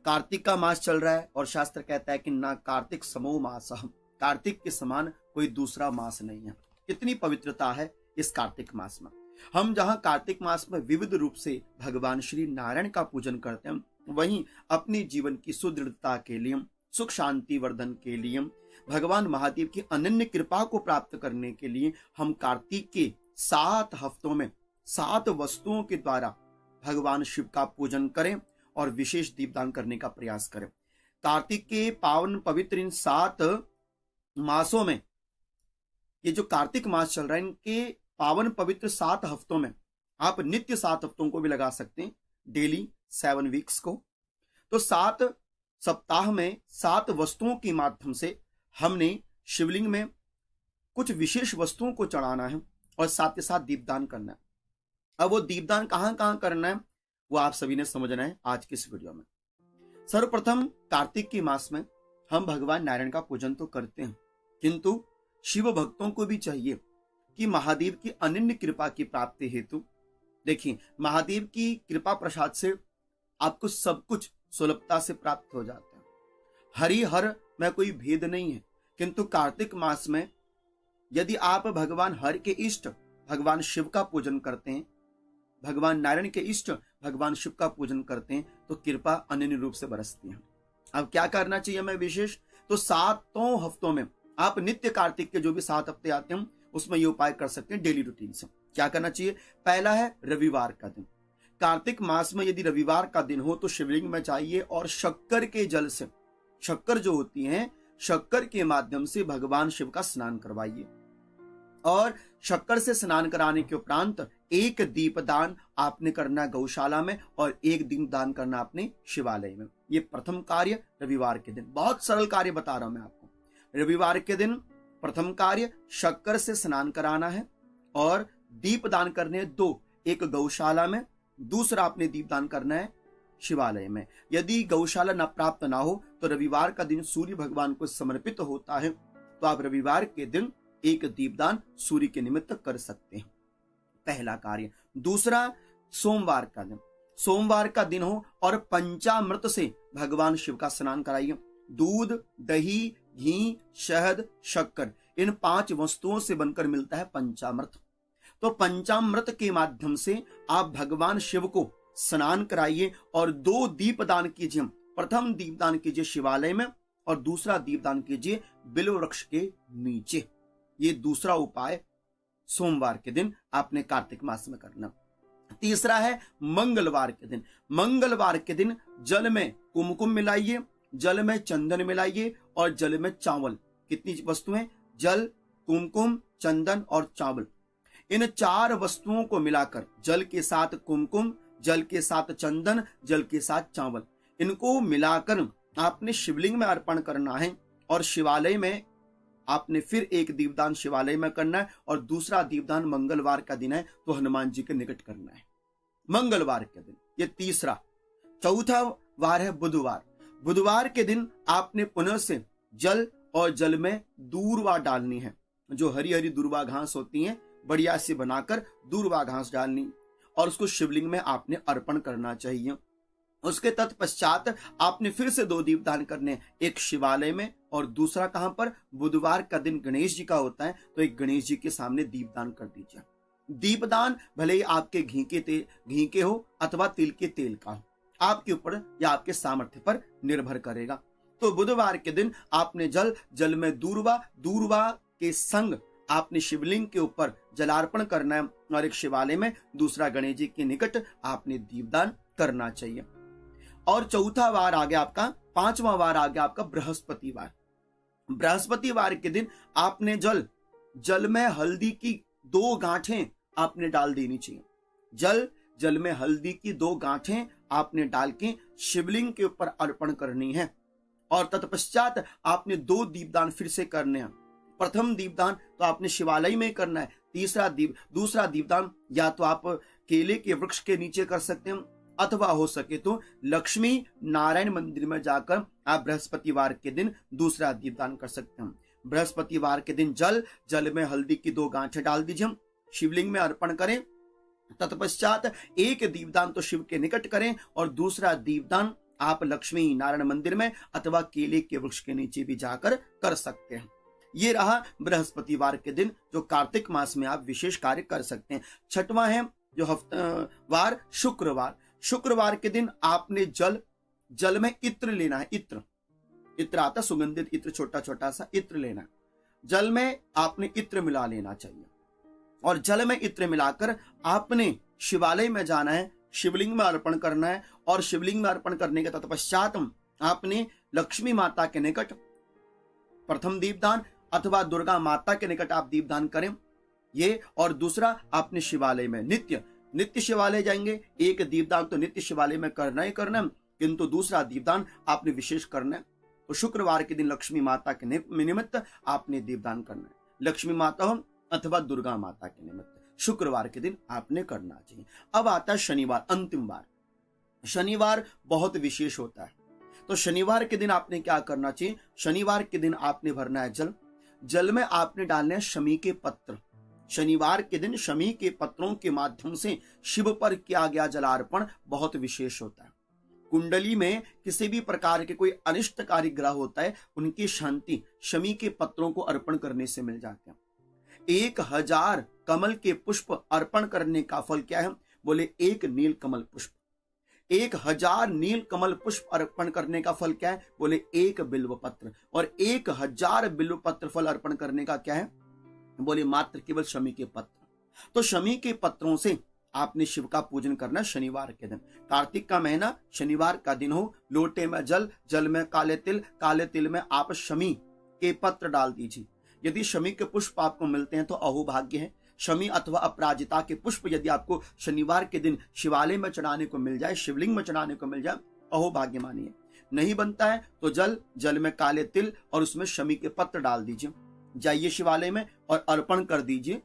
कार्तिक का मास चल रहा है और शास्त्र कहता है कि ना कार्तिक समो मास, कार्तिक के समान कोई दूसरा मास नहीं है। कितनी पवित्रता है इस कार्तिक मास में। हम जहां कार्तिक मास में विविध रूप से भगवान श्री नारायण का पूजन करते हैं, वहीं अपनी जीवन की सुदृढ़ता के लिए, सुख शांति वर्धन के लिए, भगवान महादेव की अनन्य कृपा को प्राप्त करने के लिए हम कार्तिक के 7 हफ्तों में 7 वस्तुओं के द्वारा भगवान शिव का पूजन करें और विशेष दीपदान करने का प्रयास करें। कार्तिक के पावन पवित्र इन 7 मासों में, ये जो कार्तिक मास चल रहा है, इनके पावन पवित्र 7 हफ्तों में आप नित्य 7 हफ्तों को भी लगा सकते हैं, डेली 7 वीक्स को। तो 7 सप्ताह में 7 वस्तुओं के माध्यम से हमने शिवलिंग में कुछ विशेष वस्तुओं को चढ़ाना है और साथ के साथ दीपदान करना है। अब वो दीपदान कहां कहां करना है वो आप सभी ने समझना है आज की इस वीडियो में। सर्वप्रथम कार्तिक के मास में हम भगवान नारायण का पूजन तो करते हैं, किंतु शिव भक्तों को भी चाहिए कि महादेव की अनन्य कृपा की प्राप्ति हेतु, देखिए महादेव की कृपा प्रसाद से आपको सब कुछ सुलभता से प्राप्त हो जाता है। हरि हर में कोई भेद नहीं है, किंतु कार्तिक मास में यदि आप भगवान हरि के इष्ट भगवान शिव का पूजन करते हैं, भगवान नारायण के इष्ट भगवान शिव का पूजन करते हैं, तो कृपा अनन्य रूप से बरसती है। अब क्या करना चाहिए हमें विशेष, तो 7 हफ्तों में आप नित्य कार्तिक के जो भी 7 हफ्ते आते हैं उसमें ये उपाय कर सकते हैं डेली रूटीन से। क्या करना चाहिए, पहला है रविवार का दिन। कार्तिक मास में यदि रविवार का दिन हो तो शिवलिंग में चाहिए और शक्कर के जल से, शक्कर जो होती है, शक्कर के माध्यम से भगवान शिव का स्नान करवाइए और शक्कर से स्नान कराने के उपरांत एक दीपदान आपने करना गौशाला में और एक दीपदान करना आपने शिवालय में। ये प्रथम कार्य रविवार के दिन। बहुत सरल कार्य बता रहा हूं मैं आपको। रविवार के दिन प्रथम कार्य शक्कर से स्नान कराना है और दीपदान करने 2, एक गौशाला में, दूसरा आपने दीपदान करना है शिवालय में। यदि गौशाला न प्राप्त ना हो तो रविवार का दिन सूर्य भगवान को समर्पित होता है, तो आप रविवार के दिन एक दीपदान सूर्य के निमित्त कर सकते हैं, पहला कार्य। दूसरा, सोमवार का दिन। सोमवार का दिन हो और पंचामृत से भगवान शिव का स्नान कराइए। दूध, दही, घी, शहद, शक्कर, इन 5 वस्तुओं से बनकर मिलता है पंचामृत। तो पंचामृत के माध्यम से आप भगवान शिव को स्नान कराइए और 2 दीपदान कीजिए। प्रथम दीपदान कीजिए शिवालय में और दूसरा दीपदान कीजिए बिल्व वृक्ष के नीचे। ये दूसरा उपाय सोमवार के दिन आपने कार्तिक मास में करना। तीसरा है मंगलवार के दिन। मंगलवार के दिन जल में कुमकुम मिलाइए, जल में चंदन मिलाइए और जल में चावल। कितनी वस्तुएं, जल, कुमकुम, चंदन और चावल, इन 4 वस्तुओं को मिलाकर, जल के साथ कुमकुम, जल के साथ चंदन, जल के साथ चावल, इनको मिलाकर आपने शिवलिंग में अर्पण करना है और शिवालय में आपने फिर एक दीपदान शिवालय में करना है और दूसरा दीपदान मंगलवार का दिन है तो हनुमान जी के निकट करना है मंगलवार के दिन। ये तीसरा। चौथा वार है बुधवार। बुधवार के दिन आपने पुनः से जल और जल में दूर्वा डालनी है। जो हरी हरी दूर्वा घास होती है बढ़िया से बनाकर दूर्वा घास डालनी और उसको शिवलिंग में आपने अर्पण करना चाहिए। उसके तत्पश्चात आपने फिर से 2 दीपदान करने, एक शिवालय में और दूसरा कहां पर, बुधवार का दिन गणेश जी का होता है तो एक गणेश जी के सामने दीपदान कर दीजिए। दीपदान भले ही आपके घी के हो अथवा तिल के तेल का हो, आपके ऊपर या आपके सामर्थ्य पर निर्भर करेगा। तो बुधवार के दिन आपने जल में दूर्वा के संग आपने शिवलिंग के ऊपर जलार्पण करना है और एक शिवालय में, दूसरा गणेश जी के निकट आपने दीपदान करना चाहिए। और चौथा वार आ गया आपका, 5वां वार आ गया आपका बृहस्पतिवार। बृहस्पतिवार के दिन आपने जल में हल्दी की 2 गांठें आपने डाल देनी चाहिए। जल में हल्दी की 2 गांठें आपने डाल के शिवलिंग के ऊपर अर्पण करनी है और तत्पश्चात आपने 2 दीपदान फिर से करने हैं। प्रथम दीपदान तो आपने शिवालय में करना है, दूसरा दीपदान या तो आप केले के वृक्ष के नीचे कर सकते हैं अथवा हो सके तो लक्ष्मी नारायण मंदिर में जाकर आप बृहस्पतिवार के दिन दूसरा दीपदान कर सकते हैं। बृहस्पतिवार के दिन जल में हल्दी की 2 गांठें डाल दीजिए, शिवलिंग में अर्पण करें। तत्पश्चात एक दीपदान तो शिव के निकट करें और दूसरा दीपदान आप लक्ष्मी नारायण मंदिर में अथवा केले के वृक्ष के नीचे भी जाकर कर सकते हैं। ये रहा बृहस्पतिवार के दिन जो कार्तिक मास में आप विशेष कार्य कर सकते हैं। छठवां है जो हफ्तावार शुक्रवार। शुक्रवार के दिन आपने जल में इत्र लेना है। इत्र आता सुगंधित इत्र, छोटा छोटा सा इत्र लेना है। जल में आपने इत्र मिला लेना चाहिए और जल में इत्र मिलाकर आपने शिवालय में जाना है, शिवलिंग में अर्पण करना है और शिवलिंग में अर्पण करने के तत्पश्चात आपने लक्ष्मी माता के निकट प्रथम दीपदान अथवा दुर्गा माता के निकट आप दीपदान करें ये, और दूसरा आपने शिवालय में नित्य शिवालय जाएंगे। एक दीपदान तो नित्य शिवालय में करना ही करना, किंतु दूसरा दीपदान आपने विशेष करना है। तो शुक्रवार के दिन लक्ष्मी माता के निमित्त आपने दीपदान करना है। लक्ष्मी माता हो अथवा दुर्गा माता के निमित्त शुक्रवार के दिन आपने करना चाहिए। अब आता है शनिवार, अंतिम बार। शनिवार बहुत विशेष होता है, तो शनिवार के दिन आपने क्या करना चाहिए? शनिवार के दिन आपने भरना है जल में आपने डालने हैं शमी के पत्र। शनिवार के दिन शमी के पत्रों के माध्यम से शिव पर किया गया जलार्पण बहुत विशेष होता है। कुंडली में किसी भी प्रकार के कोई अनिष्टकारी ग्रह होता है, उनकी शांति शमी के पत्रों को अर्पण करने से मिल जाते हैं। 1000 कमल के पुष्प अर्पण करने का फल क्या है? बोले 1 नील कमल पुष्प। 1000 नील कमल पुष्प अर्पण करने का फल क्या है? बोले 1 बिल्व पत्र। और 1000 बिल्व पत्र फल अर्पण करने का क्या है? बोले मात्र केवल शमी के पत्र। तो शमी के पत्रों से आपने शिव का पूजन करना शनिवार के दिन। कार्तिक का महीना, शनिवार का दिन हो, लोटे में जल में काले तिल में आप शमी के पत्र डाल दीजिए। यदि शमी के पुष्प आपको मिलते हैं तो अहोभाग्य है। शमी अथवा अपराजिता के पुष्प यदि आपको शनिवार के दिन शिवालय में चढ़ाने को मिल जाए, शिवलिंग में चढ़ाने को मिल जाए, अहोभाग्य मानिए। नहीं बनता है तो जल में काले तिल और उसमें शमी के पत्र डाल दीजिए, जाइए शिवालय में और अर्पण कर दीजिए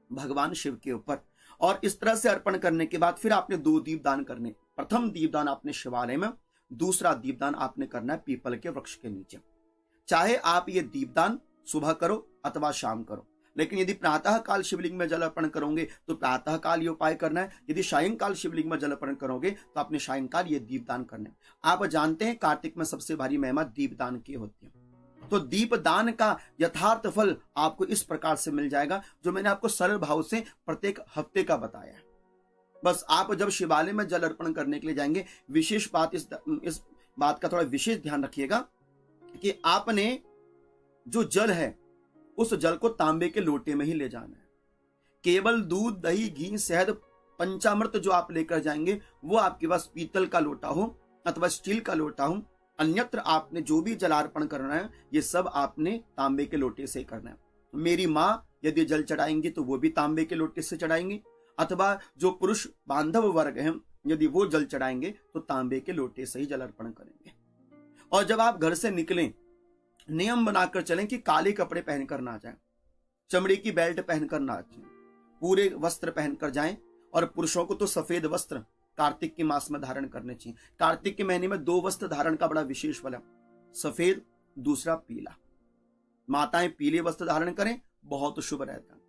भगवान शिव के ऊपर। और इस तरह से अर्पण करने के बाद फिर आपने 2 दीपदान करने। प्रथम दीपदान आपने शिवालय में, दूसरा दीपदान आपने करना है पीपल के वृक्ष के नीचे। चाहे आप ये दीपदान सुबह करो अथवा शाम करो, लेकिन यदि प्रातः काल शिवलिंग में जल अर्पण करोगे तो प्रातः काल ये उपाय करना है। यदि सायंकाल शिवलिंग में जल अर्पण करोगे तो आपने सायंकाल ये दीपदान करना है। आप जानते हैं कार्तिक में सबसे भारी महिमा दीपदान की होती है। तो दीपदान का यथार्थ फल आपको इस प्रकार से मिल जाएगा जो मैंने आपको सरल भाव से प्रत्येक हफ्ते का बताया है। बस आप जब शिवालय में जल अर्पण करने के लिए जाएंगे, विशेष बात इस बात का थोड़ा विशेष ध्यान रखिएगा कि आपने जो जल है उस जल को तांबे के लोटे में ही ले जाना है। केवल दूध, दही, घी, शहद, पंचामृत जो आप लेकर जाएंगे वो आपके पास पीतल का लोटा हो अथवा स्टील का लोटा हो। अन्यत्र आपने जो भी जलार्पण करना है ये सब आपने तांबे के लोटे से करना है। मेरी माँ यदि जल चढ़ाएंगे तो वो भी तांबे के लोटे से चढ़ाएंगे, अथवा जो पुरुष बांधव वर्ग हैं यदि वो जल चढ़ाएंगे तो तांबे के लोटे से ही जल अर्पण करेंगे। और जब आप घर से निकलें, नियम बनाकर चलें कि काले कपड़े पहनकर ना जाएं, चमड़े की बेल्ट पहनकर ना जाएं, पूरे वस्त्र पहनकर जाएं। और पुरुषों को तो सफेद वस्त्र कार्तिक के मास में धारण करने चाहिए। कार्तिक के महीने में 2 वस्त्र धारण का बड़ा विशेष फल है, सफेद, दूसरा पीला। माताएं पीले वस्त्र धारण करें, बहुत शुभ रहता है।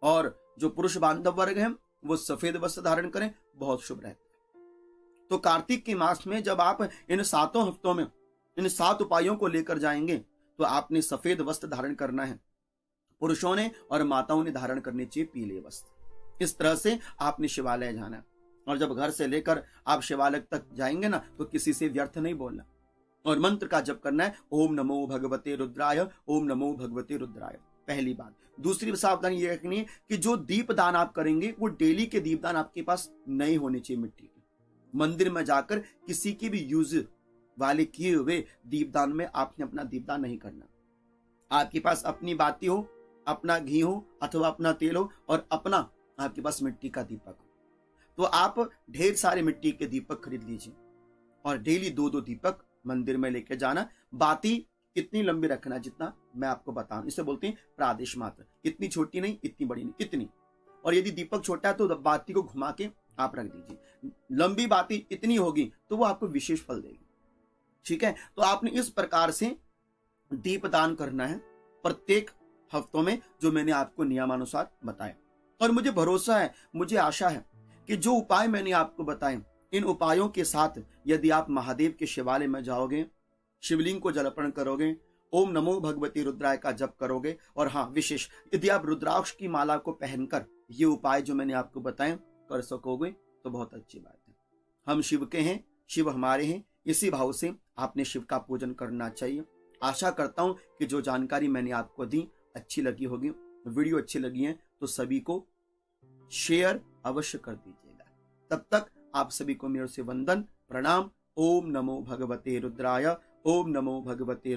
और जो पुरुष बांधव वर्ग हैं वो सफेद वस्त्र धारण करें, बहुत शुभ रहता है। तो कार्तिक के मास में जब आप इन 7 हफ्तों में इन 7 उपायों को लेकर जाएंगे तो आपने सफेद वस्त्र धारण करना है पुरुषों ने, और माताओं ने धारण करने चाहिए पीले वस्त्र। इस तरह से आपने शिवालय जाना है। और जब घर से लेकर आप शिवालय तक जाएंगे ना तो किसी से व्यर्थ नहीं बोलना और मंत्र का जप करना है, ओम नमो भगवते रुद्राय, ओम नमो भगवते रुद्राय। पहली बात। दूसरी सावधानी ये रखनी है कि जो दीपदान आप करेंगे वो डेली के दीपदान आपके पास नहीं होने चाहिए मिट्टी के। मंदिर में जाकर किसी की भी यूज वाले किए हुए दीपदान में आपने अपना दीपदान नहीं करना। आपके पास अपनी बाती हो, अपना घी हो अथवा अपना तेल हो और अपना आपके पास मिट्टी का दीपक हो, तो आप ढेर सारे मिट्टी के दीपक खरीद लीजिए और डेली 2-2 दीपक मंदिर में लेके जाना। बाती इतनी लंबी रखना जितना मैं आपको बताऊं, इसे बोलते हैं प्रादेश मात्र। इतनी छोटी नहीं, इतनी बड़ी नहीं, इतनी। और यदि दीपक छोटा है तो बाती को घुमा के आप रख दीजिए। लंबी बाती इतनी होगी तो वो आपको विशेष फल देगी। ठीक है, तो आपने इस प्रकार से दीपदान करना है प्रत्येक हफ्तों में जो मैंने आपको नियमानुसार बताया। और मुझे भरोसा है, मुझे आशा है कि जो उपाय मैंने आपको बताए इन उपायों के साथ यदि आप महादेव के शिवालय में जाओगे, शिवलिंग को जल अर्पण करोगे, ओम नमो भगवती रुद्राय का जप करोगे, और हाँ विशेष यदि आप रुद्राक्ष की माला को पहनकर ये उपाय जो मैंने आपको बताए कर सकोगे तो बहुत अच्छी बात है। हम शिव के हैं, शिव हमारे हैं, इसी भाव से आपने शिव का पूजन करना चाहिए। आशा करता हूं कि जो जानकारी मैंने आपको दी अच्छी लगी होगी। वीडियो अच्छी लगी है तो सभी को शेयर अवश्य कर दीजिएगा। तब तक आप सभी को मेरे से वंदन, प्रणाम। ओम नमो भगवते रुद्राय, ओम नमो भगवते